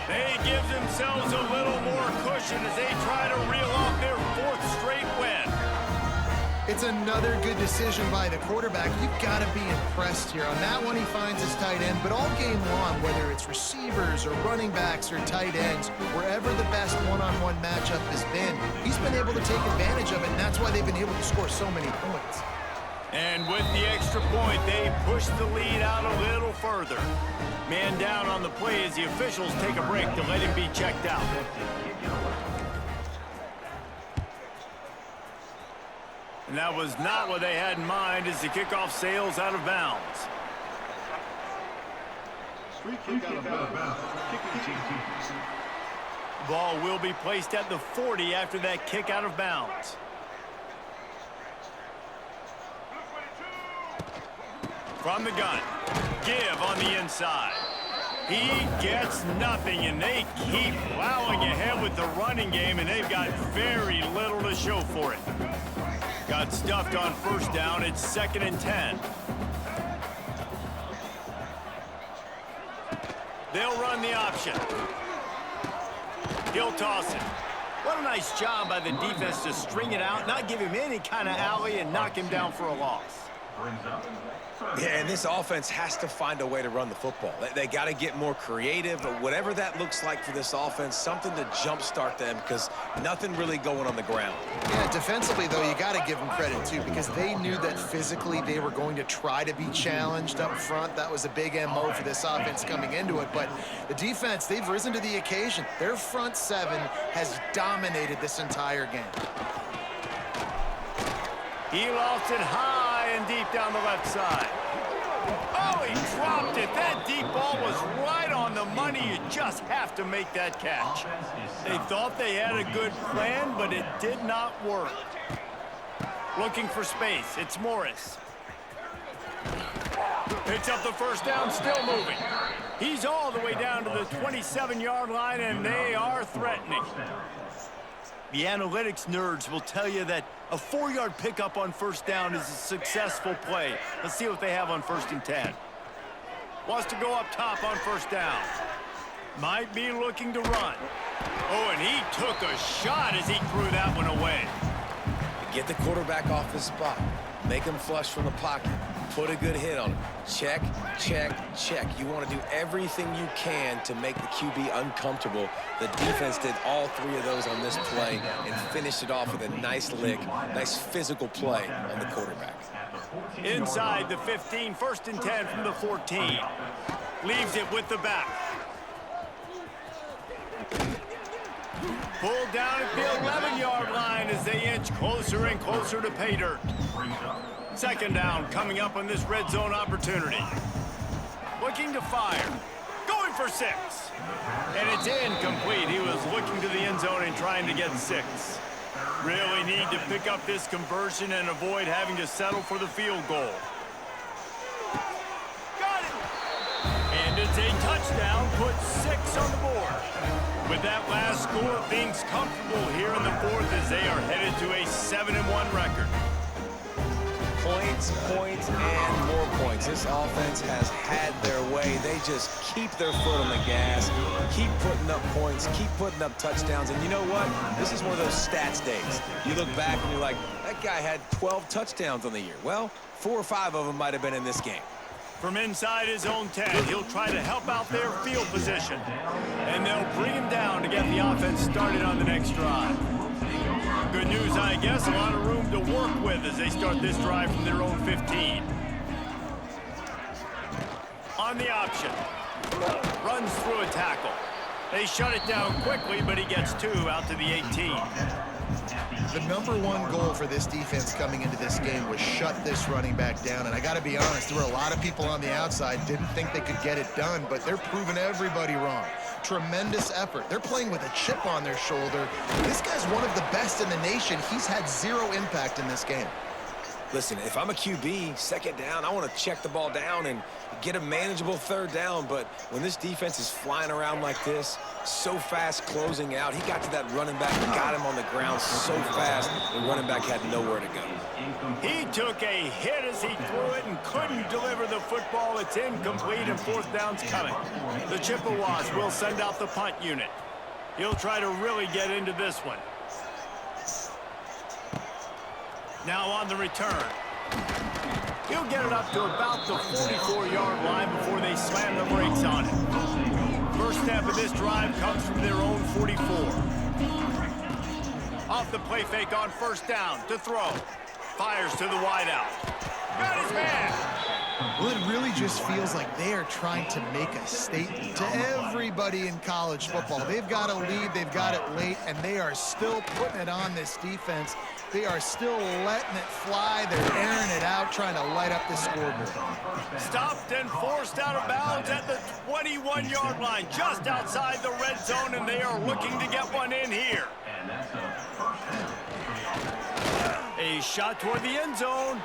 They give themselves a little more cushion as they try to reel off their 4th straight win. It's another good decision by the quarterback. You've got to be impressed here. On that one, he finds his tight end, but all game long, whether it's receivers or running backs or tight ends, wherever the best one-on-one matchup has been, he's been able to take advantage of it, and that's why they've been able to score so many points. And with the extra point, they push the lead out a little further. Man down on the play as the officials take a break to let him be checked out. And that was not what they had in mind as the kickoff sails out of bounds. Ball will be placed at the 40 after that kick out of bounds. From the gun, give on the inside. He gets nothing, and they keep plowing ahead with the running game, and they've got very little to show for it. Got stuffed on first down. It's 2nd and 10. They'll run the option. He'll toss it. What a nice job by the defense to string it out, not give him any kind of alley, and knock him down for a loss. Yeah, and this offense has to find a way to run the football. They got to get more creative, but whatever that looks like for this offense, something to jumpstart them because nothing really going on the ground. Yeah, defensively, though, you got to give them credit, too, because they knew that physically they were going to try to be challenged up front. That was a big MO for this offense coming into it, but the defense, they've risen to the occasion. Their front seven has dominated this entire game. He lost it high and deep down the left side. Oh, he dropped it. That deep ball was right on the money. You just have to make that catch. They thought they had a good plan, but it did not work. Looking for space. It's Morris. Picks up the first down, still moving. He's all the way down to the 27-yard line, and they are threatening. The analytics nerds will tell you that a 4-yard pickup on first down is a successful play. Let's see what they have on 1st and 10. Wants to go up top on first down. Might be looking to run. Oh, and he took a shot as he threw that one away. Get the quarterback off his spot. Make him flush from the pocket. Put a good hit on him. Check, check, check. You want to do everything you can to make the QB uncomfortable. The defense did all 3 of those on this play and finished it off with a nice lick, nice physical play on the quarterback. Inside the 15, 1st and 10 from the 14. Leaves it with the back. Pulled down at the 11-yard line as they inch closer and closer to pay dirt. 2nd down coming up on this red zone opportunity. Looking to fire. Going for 6. And it's incomplete. He was looking to the end zone and trying to get 6. Really need to pick up this conversion and avoid having to settle for the field goal. Got it! And it's a touchdown. Puts 6 on the board. With that last score, things comfortable here in the 4th as they are headed to a 7-1 record. Points, points, and more points. This offense has had their way. They just keep their foot on the gas, keep putting up points, keep putting up touchdowns. And you know what? This is one of those stats days. You look back and you're like, that guy had 12 touchdowns on the year. Well, 4 or 5 of them might have been in this game. From inside his own 10, he'll try to help out their field position. And they'll bring him down to get the offense started on the next drive. Good news, I guess, a lot of room to work with as they start this drive from their own 15. On the option. Runs through a tackle. They shut it down quickly, but he gets 2 out to the 18. The #1 goal for this defense coming into this game was shut this running back down. And I got to be honest, there were a lot of people on the outside didn't think they could get it done, but they're proving everybody wrong. Tremendous effort. They're playing with a chip on their shoulder. This guy's one of the best in the nation. He's had 0 impact in this game. Listen, if I'm a QB, 2nd down, I want to check the ball down and get a manageable 3rd down. But when this defense is flying around like this, so fast closing out, he got to that running back and got him on the ground so fast, the running back had nowhere to go. He took a hit as he threw it and couldn't deliver the football. It's incomplete and 4th down's coming. The Chippewas will send out the punt unit. He'll try to really get into this one. Now on the return. He'll get it up to about the 44-yard line before they slam the brakes on it. First snap of this drive comes from their own 44. Off the play fake on first down to throw. Fires to the wideout. Got his man. Well, it really just feels like they are trying to make a statement to everybody in college football. They've got a lead, they've got it late, and they are still putting it on this defense. They are still letting it fly. They're airing it out, trying to light up the scoreboard. Stopped and forced out of bounds at the 21-yard line, just outside the red zone, and they are looking to get one in here. A shot toward the end zone.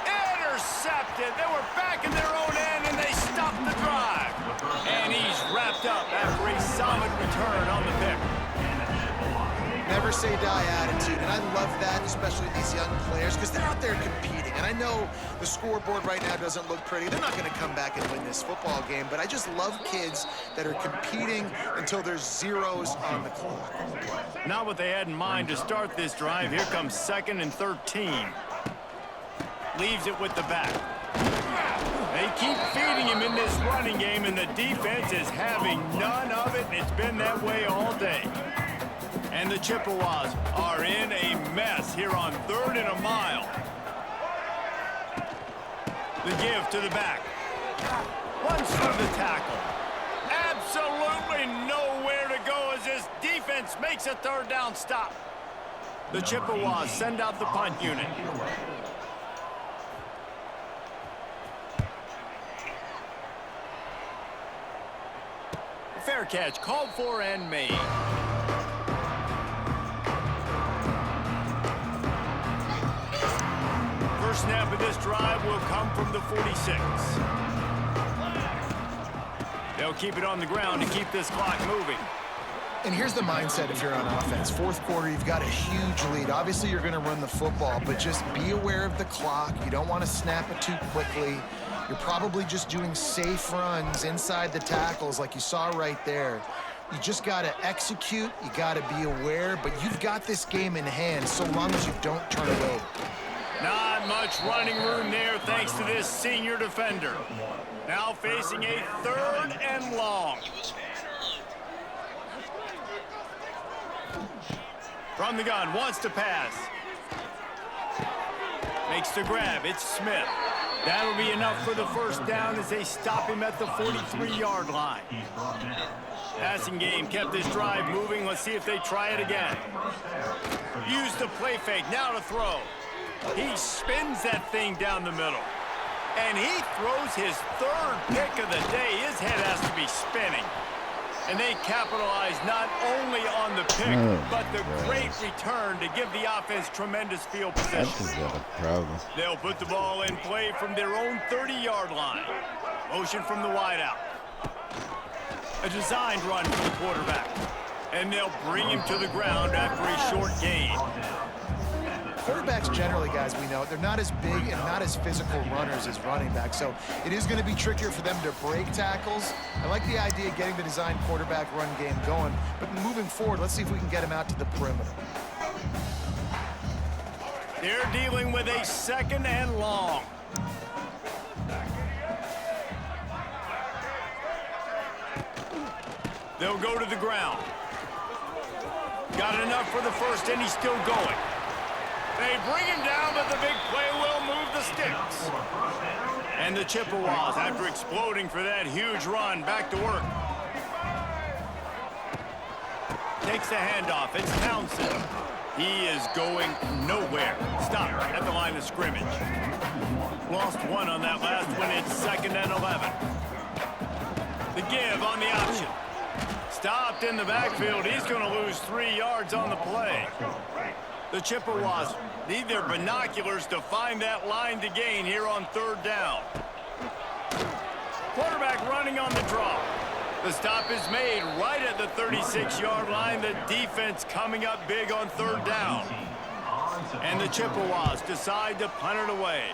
Intercepted. They were back in their own end, and they stopped the drive. And he's wrapped up after a solid return on the pick. Never say die attitude, and I love that, especially these young players, because they're out there competing. And I know the scoreboard right now doesn't look pretty. They're not going to come back and win this football game, but I just love kids that are competing until there's zeros on the clock. Not what they had in mind to start this drive. Here comes 2nd and 13. Leaves it with the back. They keep feeding him in this running game, and the defense is having none of it, and it's been that way all day. And the Chippewas are in a mess here on 3rd and a mile. The give to the back. Runs through the tackle. Absolutely nowhere to go as this defense makes a 3rd down stop. The Chippewas send out the punt unit. Fair catch called for and made. First snap of this drive will come from the 46. They'll keep it on the ground to keep this clock moving. And here's the mindset if you're on offense. 4th quarter, you've got a huge lead. Obviously, you're going to run the football, but just be aware of the clock. You don't want to snap it too quickly. You're probably just doing safe runs inside the tackles like you saw right there. You just got to execute. You got to be aware, but you've got this game in hand so long as you don't turn it over. Not much running room there thanks to this senior defender. Now facing a 3rd and long. From the gun, wants to pass. Makes the grab, it's Smith. That'll be enough for the first down as they stop him at the 43-yard line. Passing game kept this drive moving. Let's see if they try it again. Use the play fake, now to throw. He spins that thing down the middle. And he throws his 3rd pick of the day. His head has to be spinning. And they capitalize not only on the pick, but the great return to give the offense tremendous field position. They'll put the ball in play from their own 30-yard line. Motion from the wideout. A designed run for the quarterback. And they'll bring him to the ground after a short gain. Quarterbacks generally, guys, we know, they're not as big and not as physical runners as running backs, so it is going to be trickier for them to break tackles. I like the idea of getting the designed quarterback run game going, but moving forward, let's see if we can get him out to the perimeter. They're dealing with a 2nd and long. They'll go to the ground. Got enough for the first, and he's still going. They bring him down, but the big play will move the sticks. And the Chippewas, after exploding for that huge run, back to work. Takes the handoff. It's Townsend. He is going nowhere. Stop at the line of scrimmage. Lost one on that last one. It's 2nd and 11. The give on the option. Stopped in the backfield. He's going to lose 3 yards on the play. The Chippewas need their binoculars to find that line to gain here on 3rd down. Quarterback running on the draw. The stop is made right at the 36-yard line. The defense coming up big on 3rd down. And the Chippewas decide to punt it away.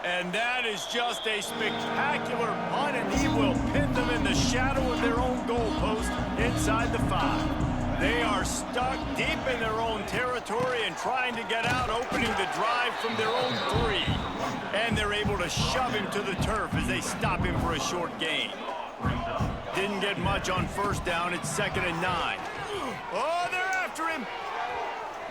And that is just a spectacular punt, and he will pin them in the shadow of their own goalpost inside the 5. They are stuck deep in their own territory and trying to get out, opening the drive from their own 3. And they're able to shove him to the turf as they stop him for a short gain. Didn't get much on first down. It's 2nd and 9. Oh, they're after him.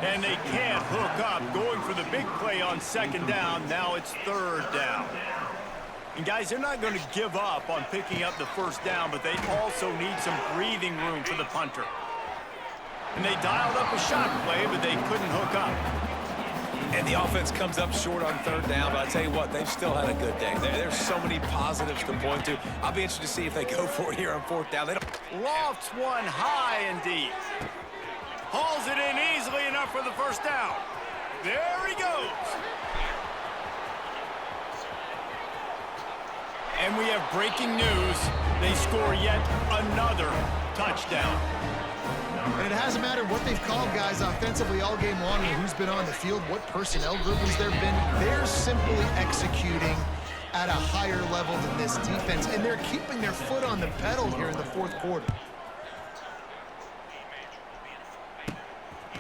And they can't hook up, going for the big play on 2nd down. Now it's 3rd down. And guys, they're not going to give up on picking up the first down, but they also need some breathing room for the punter. And they dialed up a shot play, but they couldn't hook up. And the offense comes up short on 3rd down, but I tell you what, they've still had a good day. There's so many positives to point to. I'll be interested to see if they go for it here on 4th down. They don't... Lofts one high and deep. Hauls it in easily enough for the first down. There he goes. And we have breaking news. They score yet another touchdown. And it hasn't mattered what they've called guys offensively all game long or who's been on the field, what personnel groupings there have been. They're simply executing at a higher level than this defense, and they're keeping their foot on the pedal here in the 4th quarter.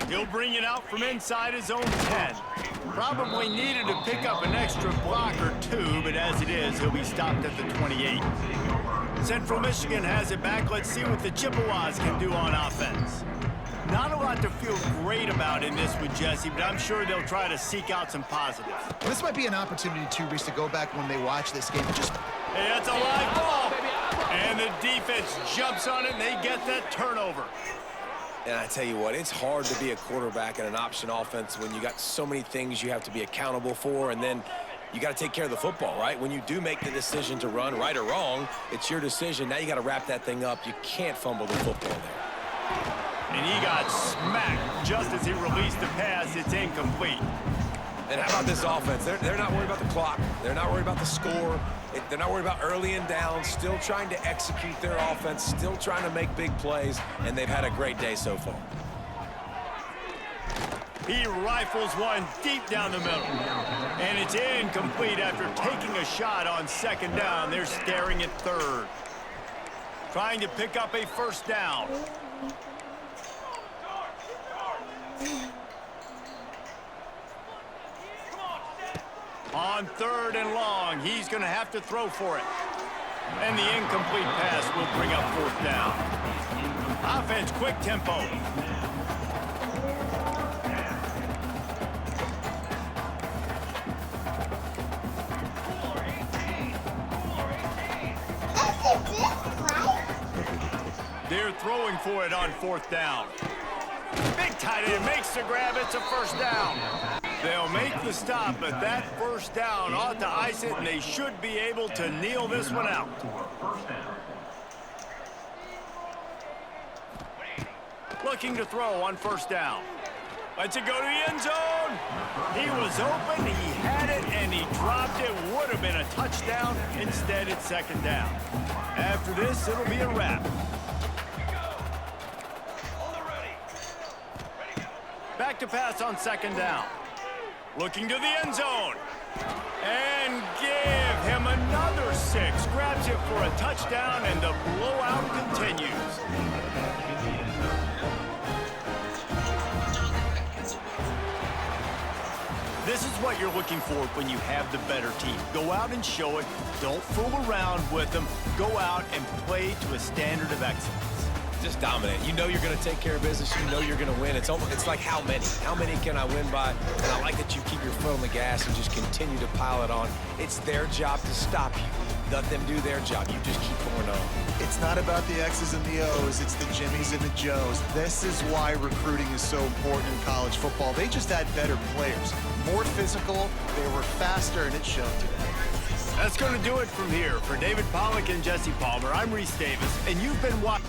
He'll bring it out from inside his own 10. Probably needed to pick up an extra block or 2, but as it is, he'll be stopped at the 28. Central Michigan has it back. Let's see what the Chippewas can do on offense. Not a lot to feel great about in this with Jesse, but I'm sure they'll try to seek out some positives. This might be an opportunity, too, Reese, to go back when they watch this game and just... Hey, that's a live ball. And the defense jumps on it, and they get that turnover. And I tell you what, it's hard to be a quarterback in an option offense when you got so many things you have to be accountable for, and then you got to take care of the football, right? When you do make the decision to run, right or wrong, it's your decision. Now you got to wrap that thing up. You can't fumble the football there. And he got smacked just as he released the pass. It's incomplete. And how about this offense? They're not worried about the clock. They're not worried about the score. They're not worried about early and down. Still trying to execute their offense. Still trying to make big plays. And they've had a great day so far. He rifles one deep down the middle. And it's incomplete after taking a shot on 2nd down. They're staring at 3rd. Trying to pick up a first down. On 3rd and long, he's going to have to throw for it. And the incomplete pass will bring up 4th down. Offense, quick tempo. They're throwing for it on 4th down. Big tight end makes the grab. It's a first down. They'll make the stop, but that first down ought to ice it, and they should be able to kneel this one out. Looking to throw on first down. Lets it go to the end zone. He was open, he had it, and he dropped it. Would have been a touchdown. Instead, it's 2nd down. After this, it'll be a wrap. Back to pass on 2nd down. Looking to the end zone. And give him another 6. Grabs it for a touchdown, and the blowout continues. This is what you're looking for when you have the better team. Go out and show it. Don't fool around with them. Go out and play to a standard of excellence. Just dominate. You know you're going to take care of business. You know you're going to win. It's like how many? How many can I win by? And I like that you keep your foot on the gas and just continue to pile it on. It's their job to stop you. Let them do their job. You just keep going on. It's not about the X's and the O's. It's the Jimmies and the Joes. This is why recruiting is so important in college football. They just had better players. More physical. They were faster, and it showed today. That's going to do it from here. For David Pollack and Jesse Palmer, I'm Reese Davis, and you've been watching.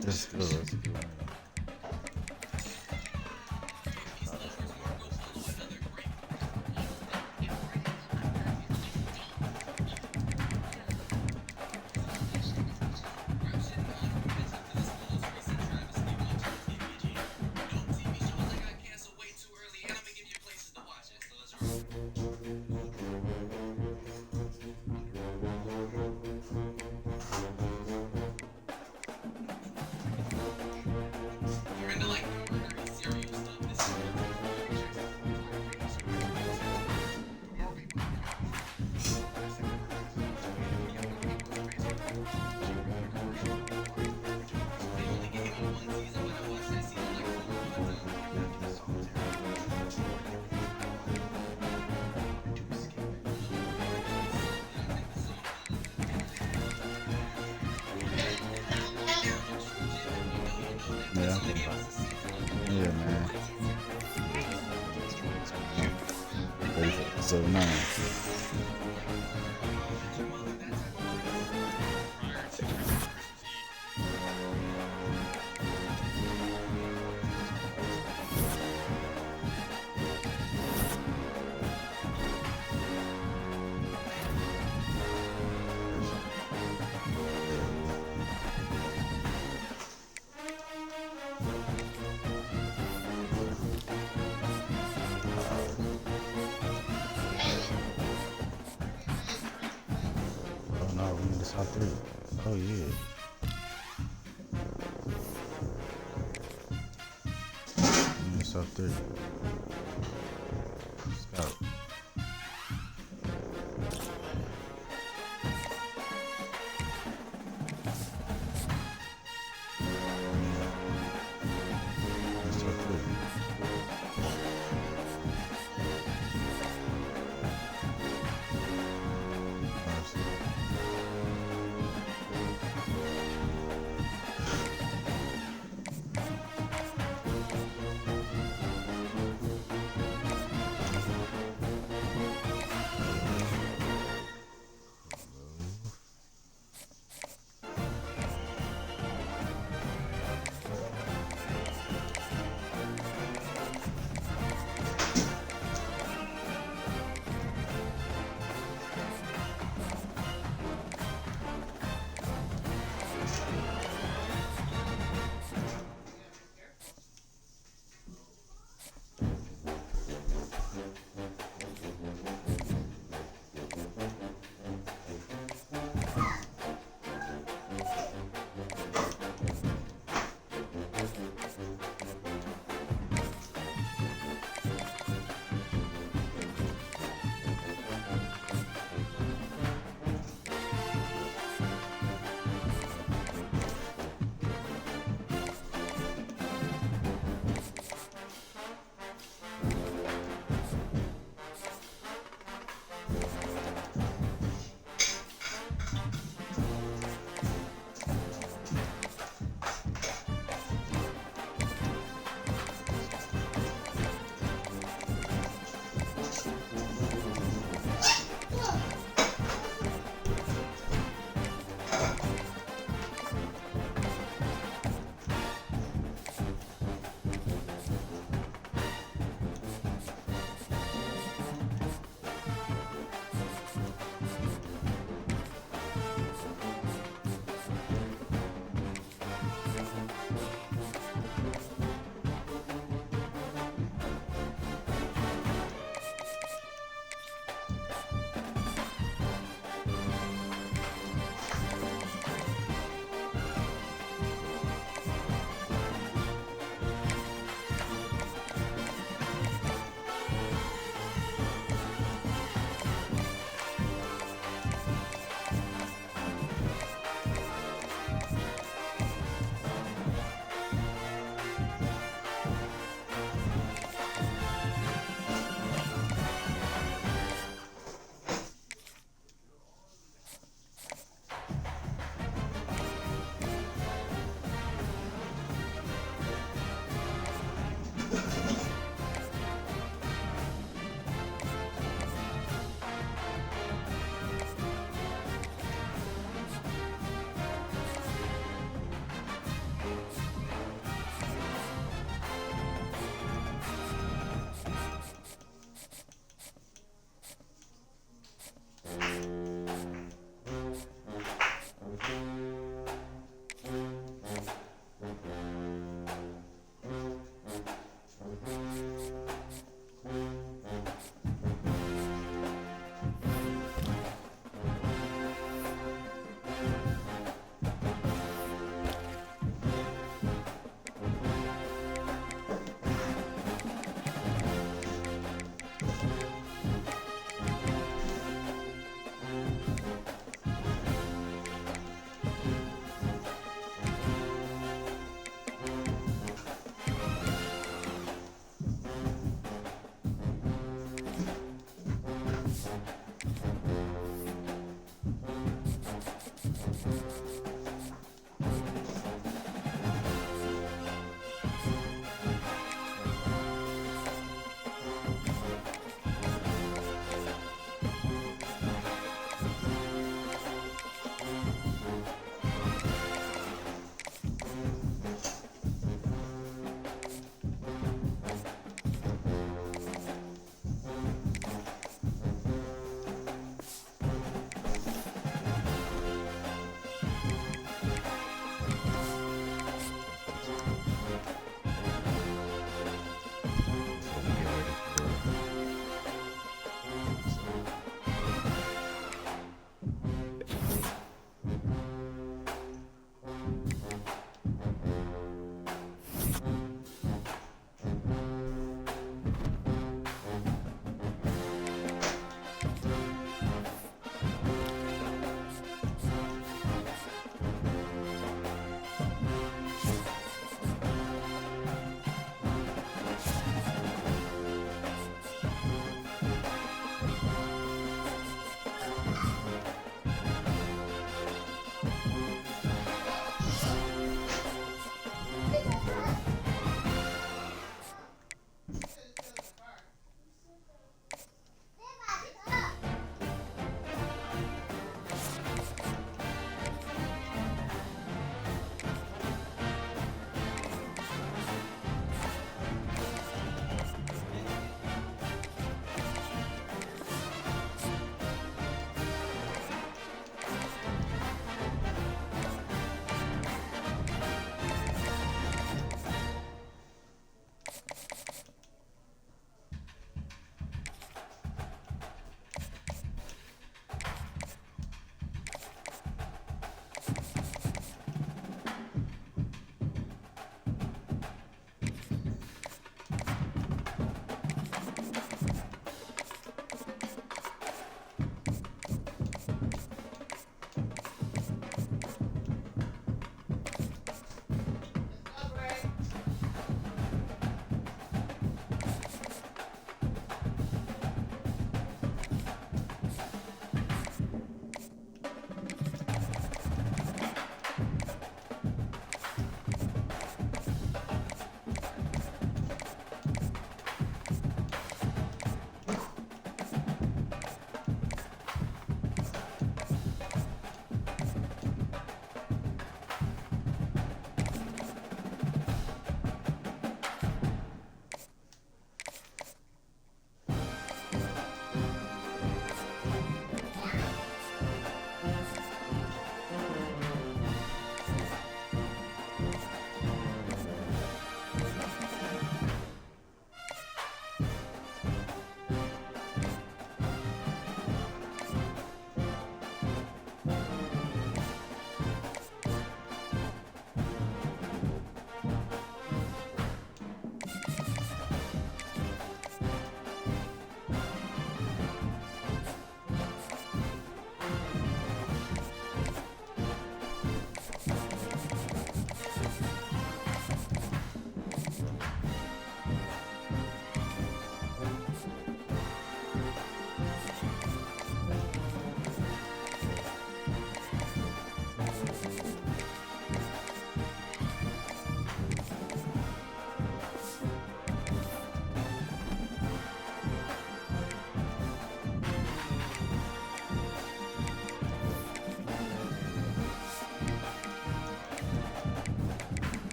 This is good. So none. Oh no, we need to stop three. Oh yeah. We need to stop three. Scout. Let's stop three.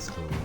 That's cool.